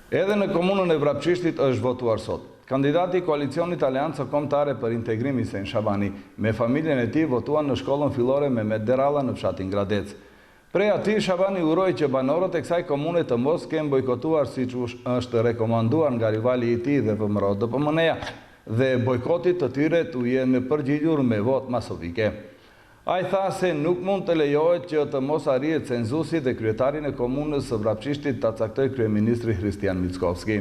Edhe në komunën e Vrapçishtit është votuar sot. Kandidati i koalicionit Aleancë Kombëtare për Integrim Hisen Shabani me familjen e tij votuan në shkollën fillore Mehmet Deralla në fshatin Gradec. Prej atij Shabani uroi që banorët e kësaj komune të mos kenë bojkotuar siç është rekomanduar nga rivali i tij dhe VMRO DPMN-ja dhe bojkotit të tyre të jenë përgjigjur me votë masovike. Ai tha se nuk mund të lejohet që të mos arrihet cenzusi dhe kryetarin e komunës së Vrapçishtit ta caktoj kryeministri Hristian Mickovski.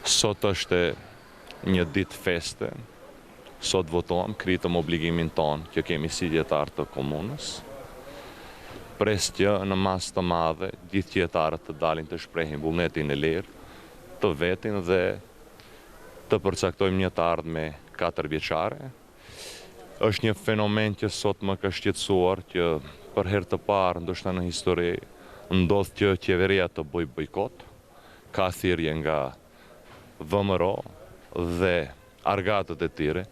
Sot është një ditë feste. Sot votojmë, kritëm obligimin tonë që kemi si qytetar të komunës. Pres që në mas të madhe, gjithë qytetarët të dalin të shprehin vullnetin e lirë, të vetin dhe të përcaktojmë një të ardhme 4 vjeçare. Është një fenomen që sot më ka shqetësuar që për herë të parë, ndoshta në histori, ndodh që qeveria të bëj bojkot, ka thirrje nga VMRO dhe argatët e tyre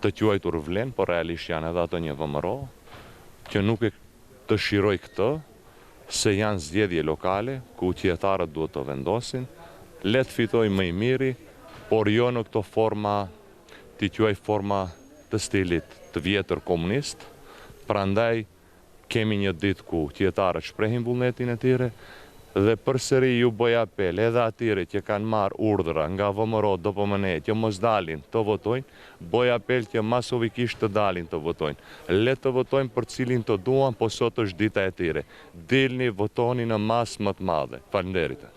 të quajtur vlen, por realisht janë edhe ato një VMRO, që nuk e dëshiroj këtë, se janë zgjedhje lokale, ku qytetarët duhet të vendosin, le të fitojë më i miri, por jo në këto forma, t'i quaj forma të stilit të vjetër komunist, prandaj kemi një ditë ku qytetarët shprehin vullnetin e tyre, dhe përsëri ju bëj apel edhe atyre që kanë marrë urdhra nga VMRO DPMN që mos dalin të votojnë, bëj apel që masovikisht të dalin të votojnë. Le të votojnë për cilin të duan, po sot është dita e tyre. Dilni, votoni në masë më të madhe. Faleminderit.